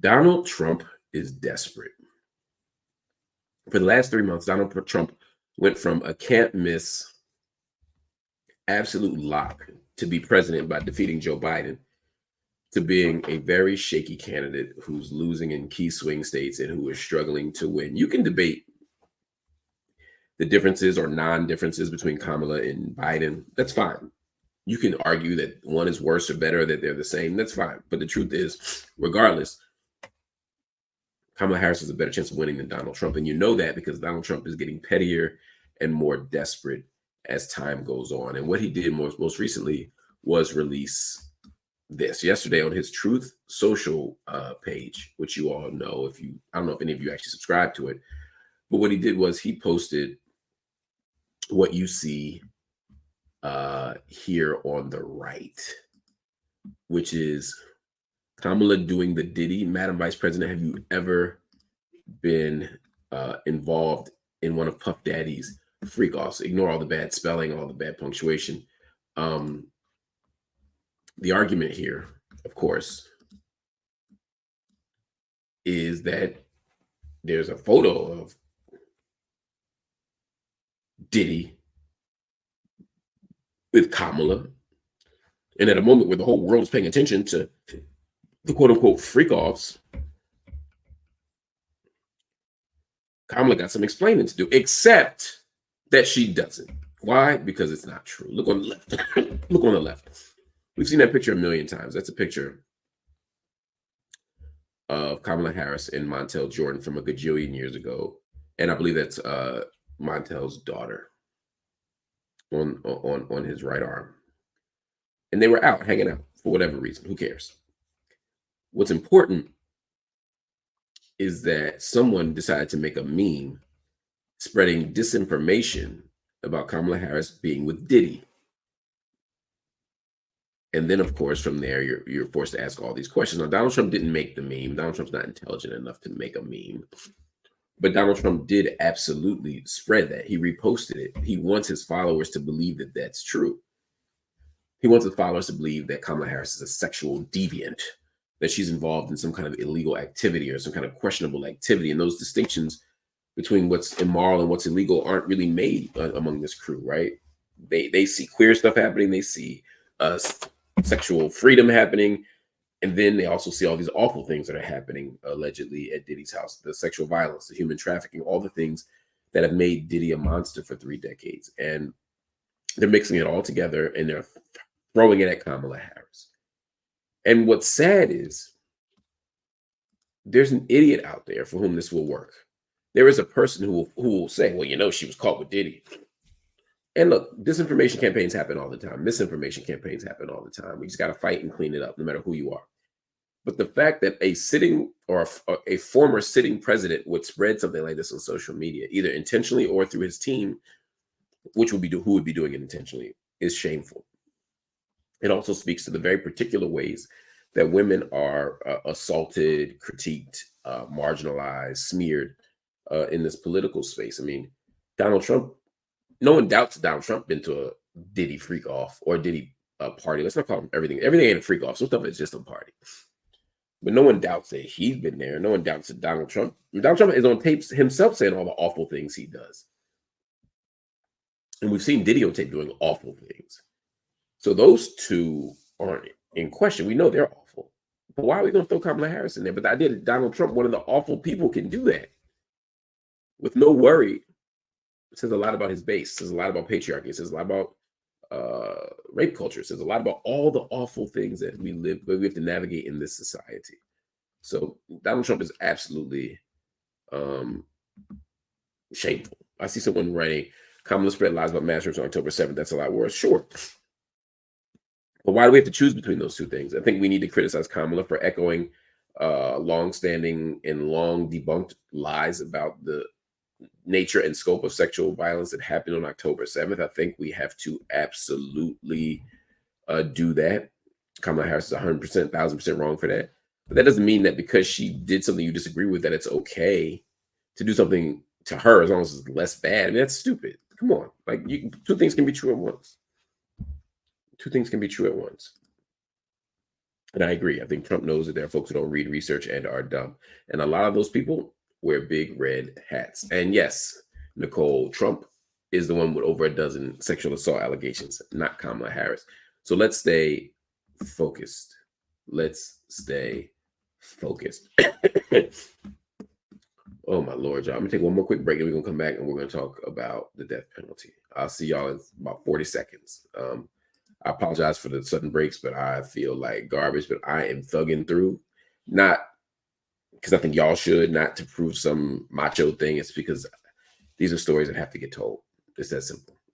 Donald Trump is desperate. For the last 3 months, Donald Trump went from a can't miss, absolute lock to be president by defeating Joe Biden to being a very shaky candidate who's losing in key swing states and who is struggling to win. You can debate the differences or non-differences between Kamala and Biden. That's fine. You can argue that one is worse or better, that they're the same. That's fine. But the truth is, regardless, Kamala Harris has a better chance of winning than Donald Trump. And you know that because Donald Trump is getting pettier and more desperate as time goes on. And what he did most recently was release this yesterday on his Truth Social page, which you all know. I don't know if any of you actually subscribe to it, but what he did was he posted what you see here on the right, which is Kamala doing the Diddy. Madam Vice President, have you ever been involved in one of Puff Daddy's freak offs? Ignore all the bad spelling, all the bad punctuation. The argument here, of course, is that there's a photo of Diddy with Kamala, and at a moment where the whole world is paying attention to the quote-unquote freak-offs, Kamala got some explaining to do, except that she doesn't. Why? Because it's not true. Look on the left. Look on the left. We've seen that picture a million times. That's a picture of Kamala Harris and Montel Jordan from a gajillion years ago. And I believe that's Montel's daughter on his right arm. And they were out hanging out for whatever reason. Who cares? What's important is that someone decided to make a meme spreading disinformation about Kamala Harris being with Diddy. And then, of course, from there, you're forced to ask all these questions. Now, Donald Trump didn't make the meme. Donald Trump's not intelligent enough to make a meme. But Donald Trump did absolutely spread that. He reposted it. He wants his followers to believe that that's true. He wants his followers to believe that Kamala Harris is a sexual deviant, that she's involved in some kind of illegal activity or some kind of questionable activity. And those distinctions between what's immoral and what's illegal aren't really made among this crew, right? They see queer stuff happening. They see sexual freedom happening. And then they also see all these awful things that are happening allegedly at Diddy's house, the sexual violence, the human trafficking, all the things that have made Diddy a monster for 3 decades. And they're mixing it all together and they're throwing it at Kamala Harris. And what's sad is there's an idiot out there for whom this will work. There is a person who will say, well, you know, she was caught with Diddy. And look, disinformation campaigns happen all the time. Misinformation campaigns happen all the time. We just got to fight and clean it up, no matter who you are. But the fact that a sitting or a former sitting president would spread something like this on social media, either intentionally or through his team, who would be doing it intentionally, is shameful. It also speaks to the very particular ways that women are assaulted, critiqued, marginalized, smeared in this political space. I mean, Donald Trump, no one doubts Donald Trump been to a Diddy freak off or Diddy party. Let's not call him everything. Everything ain't a freak off. Some stuff is just a party. But no one doubts that he's been there. No one doubts that Donald Trump is on tapes himself saying all the awful things he does. And we've seen Diddy on tape doing awful things. So those two aren't in question. We know they're awful. But why are we going to throw Kamala Harris in there? But the idea that Donald Trump, one of the awful people, can do that with no worry, it says a lot about his base. It says a lot about patriarchy. It says a lot about rape culture. It says a lot about all the awful things that we have to navigate in this society. So Donald Trump is absolutely shameful. I see someone writing, Kamala spread lies about mass rapes on October 7th. That's a lot worse. Sure. But why do we have to choose between those two things? I think we need to criticize Kamala for echoing long-standing and long debunked lies about the nature and scope of sexual violence that happened on October 7th. I think we have to absolutely do that. Kamala Harris is 100%, 1,000% wrong for that. But that doesn't mean that because she did something you disagree with, that it's okay to do something to her as long as it's less bad. I mean, that's stupid. Come on. Like, two things can be true at once. Two things can be true at once. And I agree. I think Trump knows that there are folks who don't read research and are dumb. And a lot of those people wear big red hats. And yes, Nicole, Trump is the one with over a dozen sexual assault allegations, not Kamala Harris. So let's stay focused. Let's stay focused. Oh my Lord, y'all. I'm gonna take one more quick break and we're gonna come back and we're gonna talk about the death penalty. I'll see y'all in about 40 seconds. I apologize for the sudden breaks, but I feel like garbage, but I am thugging through. Not because I think y'all should, not to prove some macho thing. It's because these are stories that have to get told. It's that simple.